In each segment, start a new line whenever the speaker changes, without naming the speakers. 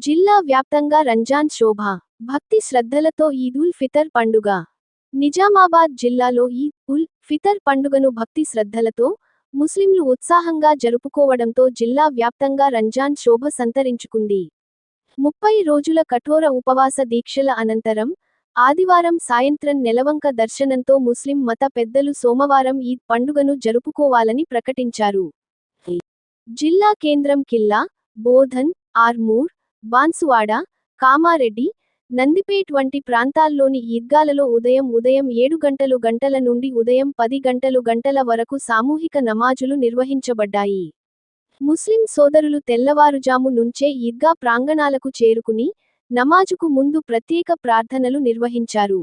జిల్లా వ్యాప్తంగా రంజాన్ శోభ భక్తి శ్రద్ధలతో ఈద్ ఉల్ ఫితర్ పండుగ. నిజామాబాద్ జిల్లాలో ఈద్ ఉల్ ఫితర్ పండుగను భక్తి శ్రద్ధలతో ముస్లింలు ఉత్సాహంగా జరుపుకోవడంతో జిల్లా వ్యాప్తంగా రంజాన్ శోభ సంతరించుకుంది. 30 రోజుల కఠోర ఉపవాస దీక్షల అనంతరం ఆదివారం సాయంత్రం నెలవంక దర్శనంతో ముస్లిం మత పెద్దలు సోమవారం ఈద్ పండుగను జరుపుకోవాలని ప్రకటించారు. జిల్లా కేంద్రం కిల్లా, బోధన్, ఆర్మూర్, బాన్సువాడ, కామారెడ్డి, నందిపేట్ వంటి ప్రాంతాల్లోని ఈద్గాలలో ఉదయం 7 గంటల నుండి ఉదయం 10 గంటల వరకు సామూహిక నమాజులు నిర్వహించబడ్డాయి. ముస్లిం సోదరులు తెల్లవారుజాము నుంచే ఈద్గా ప్రాంగణాలకు చేరుకుని నమాజుకు ముందు ప్రత్యేక ప్రార్థనలు నిర్వహించారు.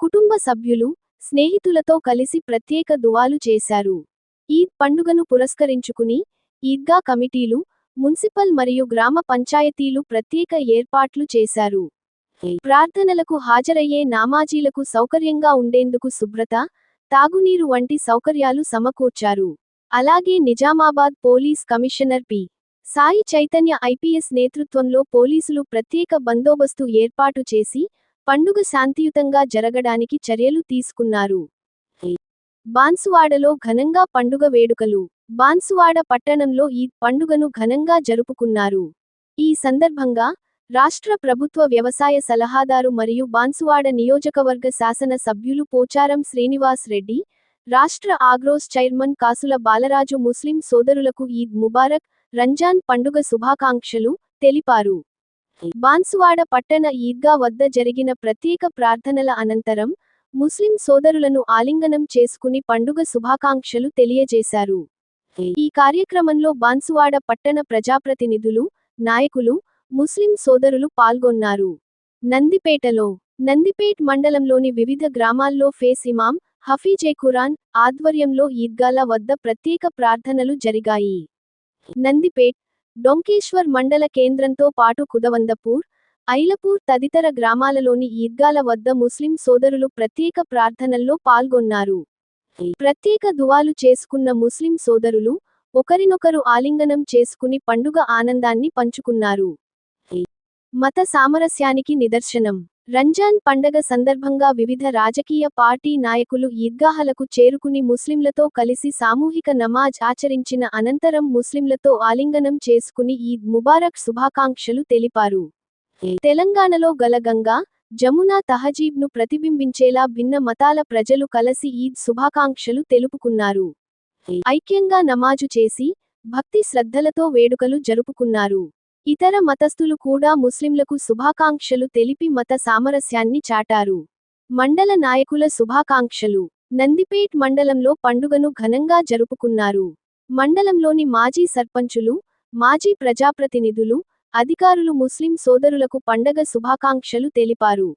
కుటుంబ సభ్యులు, స్నేహితులతో కలిసి ప్రత్యేక దువాలు చేశారు. ఈద్ పండుగను పురస్కరించుకుని ఈద్గా కమిటీలు, మున్సిపల్ మరియు గ్రామ పంచాయతీలు ప్రత్యేక ఏర్పాట్లు చేశారు. ప్రార్థనలకు హాజరయ్యే నామాజీలకు సౌకర్యంగా ఉండేందుకు శుభ్రత, తాగునీరు వంటి సౌకర్యాలు సమకూర్చారు. అలాగే Nizamabad police commissioner P. Sai Chaitanya IPS నేతృత్వంలో పోలీసులు ప్రత్యేక బందోబస్తు ఏర్పాటు చేసి పండుగ శాంతియుతంగా జరగడానికి చర్యలు తీసుకున్నారు. బాన్సువాడలో ఘనంగా పండుగ వేడుకలు. బాన్సువాడ పట్టణంలో ఈద్ పండుగను ఘనంగా జరుపుకున్నారు. ఈ సందర్భంగా రాష్ట్ర ప్రభుత్వ వ్యవసాయ సలహాదారు మరియు బాన్సువాడ నియోజకవర్గ శాసన సభ్యులు పోచారం శ్రీనివాస్ రెడ్డి, రాష్ట్ర ఆగ్రోస్ చైర్మన్ కాసుల బాలరాజు ముస్లిం సోదరులకు ఈద్ ముబారక్, రంజాన్ పండుగ శుభాకాంక్షలు తెలిపారు. బాన్సువాడ పట్టణ ఈద్గా వద్ద జరిగిన ప్రత్యేక ప్రార్థనల అనంతరం ముస్లిం సోదరులను ఆలింగనం చేసుకుని పండుగ శుభాకాంక్షలు తెలియజేశారు. ఈ కార్యక్రమంలో బాన్సువాడ పట్టణ ప్రజాప్రతినిధులు, నాయకులు, ముస్లిం సోదరులు పాల్గొన్నారు. నందిపేట్ మండలంలోని వివిధ గ్రామాల్లో ఫేస్ ఇమాం, హఫీజే ఖురాన్ ఆధ్వర్యంలో ఈద్గాల వద్ద ప్రత్యేక ప్రార్థనలు జరిగాయి. నందిపేట్, డొంకేశ్వర్ మండల కేంద్రంతో పాటు కుదవందపూర్, ఐలపూర్ తదితర గ్రామాలలోని ఈద్గాల వద్ద ముస్లిం సోదరులు ప్రత్యేక ప్రార్థనల్లో పాల్గొన్నారు. ప్రత్యేక దువాలు చేసుకున్న ముస్లిం సోదరులు ఒకరినొకరు ఆలింగనం చేసుకుని పండుగ ఆనందాన్ని పంచుకున్నారు. మత సామరస్యానికి నిదర్శనం. రంజాన్ పండగ సందర్భంగా వివిధ రాజకీయ పార్టీ నాయకులు ఈద్గాహలకు చేరుకుని ముస్లింలతో కలిసి సామూహిక నమాజ్ ఆచరించిన అనంతరం ముస్లింలతో ఆలింగనం చేసుకుని ఈద్ ముబారక్ శుభాకాంక్షలు తెలిపారు. తెలంగాణలో గల గంగా, జమునా తహజీబ్ను ప్రతిబింబించేలా భిన్న మతాల ప్రజలు కలసి ఈద్ శుభాకాంక్షలు తెలుపుకున్నారు. ఐక్యంగా నమాజు చేసి భక్తి శ్రద్ధలతో వేడుకలు జరుపుకున్నారు. ఇతర మతస్థులు కూడా ముస్లింలకు శుభాకాంక్షలు తెలిపి మత సామరస్యాన్ని చాటారు. మండల నాయకుల శుభాకాంక్షలు. నందిపేట్ మండలంలో పండుగను ఘనంగా జరుపుకున్నారు. మండలంలోని మాజీ సర్పంచులు, మాజీ ప్రజాప్రతినిధులు, అధికారులు ముస్లిం సోదరులకు పండగ శుభాకాంక్షలు తెలిపారు.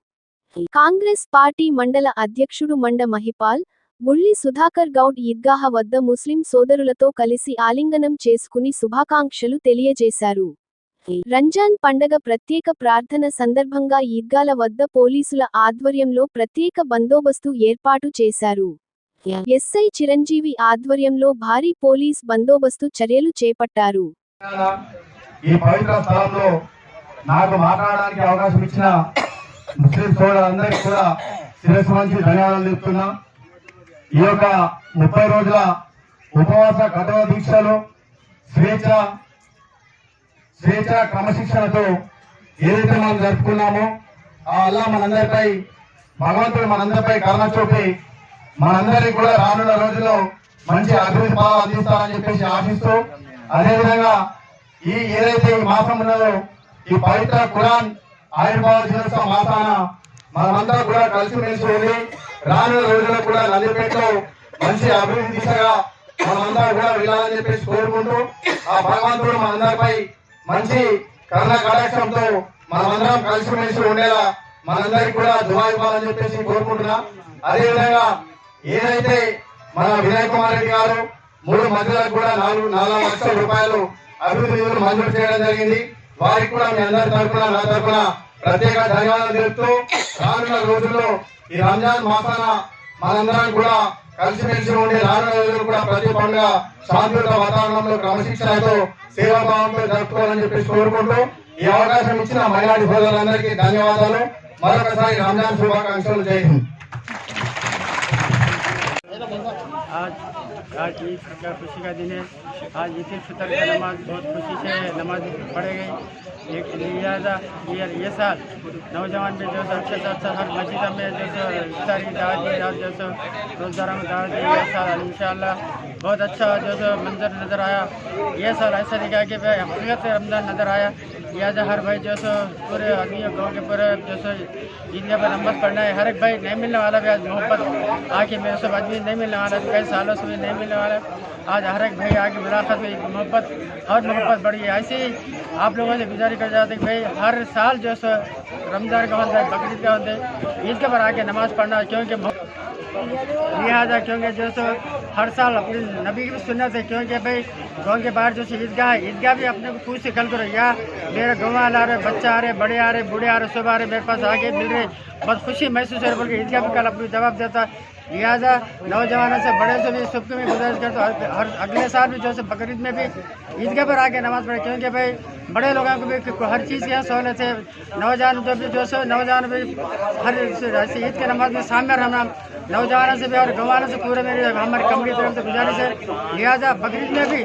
కాంగ్రెస్ పార్టీ మండల అధ్యక్షుడు మండ మహిపాల్, బుల్లి సుధాకర్ గౌడ్ ఈద్గాహ వద్ద ముస్లిం సోదరులతో కలిసి ఆలింగనం చేసుకుని శుభాకాంక్షలు తెలియజేశారు. రంజాన్ పండగ ప్రత్యేక ప్రార్థన సందర్భంగా ఈద్గాల వద్ద పోలీసుల ఆధ్వర్యంలో ప్రత్యేక బందోబస్తు ఏర్పాటు చేశారు. ఎస్ఐ చిరంజీవి ఆధ్వర్యంలో భారీ పోలీస్ బందోబస్తు చర్యలు చేపట్టారు.
ఈ పవిత్ర స్థలంలో నాకు మాట్లాడడానికి అవకాశం ఇచ్చిన ముస్లిం సోదరులందరికీ కూడా శిరస్సు వంచి ధన్యవాదాలు చెప్తున్నా. ఈ యొక్క 30 రోజుల ఉపవాస కఠోర దీక్షలు స్వేచ్ఛ క్రమశిక్షణతో ఏదైతే మనం జరుపుకున్నామో ఆ అల్లా మనందరిపై, భగవంతుడు మనందరిపై కరుణ చూపి మనందరికీ కూడా రానున్న రోజుల్లో మంచి అభివృద్ధి ఫలాలు అందిస్తారని చెప్పేసి ఆశిస్తూ, అదేవిధంగా ఏదైతే ఈ మాసం ఉన్నదో ఈ పవిత్ర ఖురాన్ ఆవిర్భావ దినోత్సవ మాసాన మనమంతా కూడా కలిసిమెలిసి ఉండి రానున్న రోజుల్లో కూడా నందిపేటలో మంచి అభివృద్ధి దిశగా మనమంతా కూడా వెళ్ళాలని చెప్పేసి కోరుకుంటూ, ఆ భగవంతుడు మనందరిపై మంచి కరుణ కటాక్షంతో మనమందరం కలిసిమెలిసి ఉండేలా మనందరికీ కూడా దువా ఇవ్వాలని చెప్పేసి కోరుకుంటున్నా. అదేవిధంగా ఏదైతే మన వినయ్ కుమార్ రెడ్డి గారు 3 మందిలకు కూడా 4 లక్షల రూపాయలు అభివృద్ధి నిధులు మంజూరు చేయడం జరిగింది. వారికి కూడా మీ అందరి తరఫున, నా తరఫున ప్రత్యేక ధన్యవాదాలు తెలుపుతూ, రానున్న రోజుల్లో ఈ రంజాన్ మాసాన మనందరం కూడా కలిసిమెలిసి ఉండి రానున్న రోజులు కూడా ప్రతి పండుగ శాంతియుత వాతావరణంలో క్రమశిక్షణతో సేవాభావంతో జరుపుకోవాలని చెప్పేసి కోరుకుంటూ ఈ అవకాశం ఇచ్చిన మైనారిటీ సోదరులందరికీ ధన్యవాదాలు. మరొకసారి రంజాన్ శుభాకాంక్షలు. జై హింద్.
आज ईद का खुशी का दिन है। आज ईद उल फितर का नमाज बहुत खुशी से नमाज पढ़े गई। एक लिहाजा ये साल नौजवान में जो है अच्छा हर मस्जिद में जैसे इफ्तारी दावत दी और जैसे रोज़दारा में दावत दी, ये साल इंशाअल्लाह बहुत अच्छा जैसे मंजर नज़र आया। ये साल ऐसा दिखा कि भाई हकीकत रमज़ान नज़र आया। लिहाजा हर भाई जैसे पूरे आदमी गाँव के पूरे जैसे ईदगाह पर नमाज पढ़ना है। हर एक भाई नहीं मिलने वाला भी आज मोहब्बत आके मेरे सब आदमी नहीं मिलने वाला, कई सालों से भी नहीं मिलने वाला। आज हर एक भाई आगे मुलाकात हुई, मोहब्बत और मोहब्बत बढ़ी है। ऐसे ही आप लोगों से गुजारिश कर जाते कि भाई हर साल जो सो रमज़ान का होता है, बकरीद का होता है, ईद के पर आके नमाज़ पढ़ना, क्योंकि लिहाजा क्योंकि जो सो हर साल अपने नबी की सुन्नत है। क्योंकि भाई गाँव के बाहर जो ईदगाह है, ईदगाह भी अपने को खुद से कल करो, या मेरे गाँव वाले आ रहे, बच्चा आ रहे, बड़े आ रहे, बूढ़े आ रहे, सब आ रहे, मेरे पास आगे मिल रहे, बहुत खुशी महसूस है। बल्कि ईदगाह भी कल अपनी जवाब देता है। लिहाजा नौजवानों से बड़े से भी सबको मैं गुजारिश करता हूँ हर अगले साल भी जो है बकरीद में भी ईदगाह पर आके नमाज़ पढ़े। क्योंकि भाई बड़े लोगों को भी हर चीज़ की सहूलत है। नौजवान जो भी जो सो नौजवान भी हर ऐसे ईद के नमाज में शामिल रहना, नौजवानों से भी और गंवानों से पूरे मेरी हमारी कमरी तरफ से गुजारिश है। लिहाजा बकरीद में भी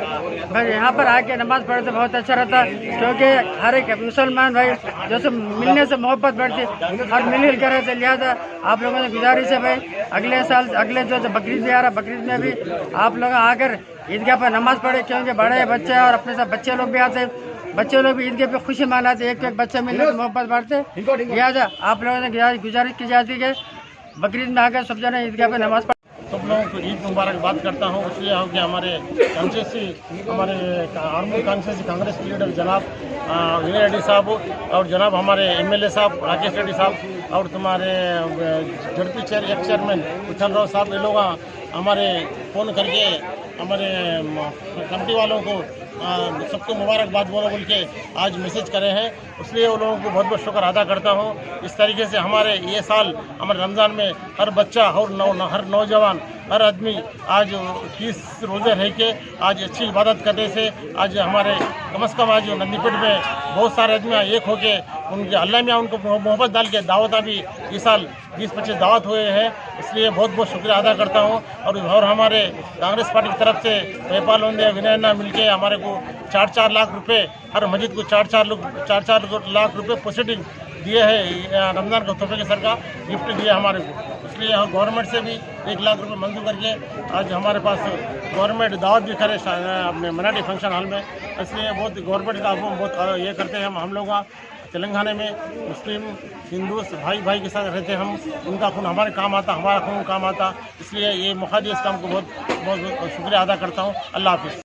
भाई यहाँ पर आके नमाज़ पढ़े तो बहुत अच्छा रहता है। क्योंकि हर एक मुसलमान भाई जैसे मिलने से मोहब्बत बढ़ती और मिल कर रहते। लिहाजा आप लोगों से गुजारिश है भाई अगले साल अगले जो बकरीद भी आ रहा, बकरीद में भी आप लोग आकर ईदगाह पर नमाज़ पढ़े। क्योंकि बड़े बच्चे और अपने साथ बच्चे लोग भी आते हैं, बच्चे लोग भी ईदगाह पे खुशी मनाते, एक एक बच्चे मिलने से मोहब्बत बढ़ते। लिहाजा आप लोगों से गुजारिश की जाती है बकरीद में आकर सब जने ईदगाह पे नमाज़ पढ़।
सब लोगों को ईद मुबारकबाद करता हूँ। इसलिए हो कि हमारे कॉन्स्टिट्यूंसी हमारे आर्मी कॉन्स्टिट्यूंसी कांग्रेस के लीडर जनाब विनय रेड्डी साहब और जनाब हमारे एमएलए साहब राकेश रेड्डी साहब और तुम्हारे जड़पी एक्स चेयरमैन उथल राव साहब, ये लोग हमारे फ़ोन करके हमारे कमेटी वालों को सबको मुबारकबाद बोल के आज मैसेज करे हैं। इसलिए उन लोगों को बहुत बहुत शुक्र अदा करता हूँ। इस तरीके से हमारे ये साल हमारे रमज़ान में हर बच्चा और हर नौजवान हर आदमी आज 30 रोज़े रह के आज अच्छी इबादत करने से आज हमारे कम से कम आज नंदीपेट में बहुत सारे आदमी एक होके उनके अल्लाह में उनको मोहब्बत डाल के दावत भी इस साल 20-25 दावत हुए हैं। इसलिए बहुत बहुत शुक्रिया अदा करता हूँ। और हमारे कांग्रेस पार्टी की तरफ से नेपाल वंदे विनयना मिलके हमारे को 4-4 लाख रुपए हर मस्जिद को 4-4 लाख रुपए पॉजिटिव दिए हैं। रमज़ान का तोहफे के सर का गिफ्ट दिया हमारे को। इसलिए हम गवर्नमेंट से भी 1 लाख रुपए मंजूर करके आज हमारे पास गवर्नमेंट दावत भी करे अपने मराठी फंक्शन हॉल में। इसलिए बहुत गवर्नमेंट का बहुत ये करते हैं हम लोग तेलंगाना में मुस्लिम हिंदू भाई के साथ रहते हम, उनका खून हमारे काम आता, हमारा खून काम आता। इसलिए ये मौका दिया, इस काम को बहुत बहुत शुक्रिया अदा करता हूँ। अल्लाह हाफिज़।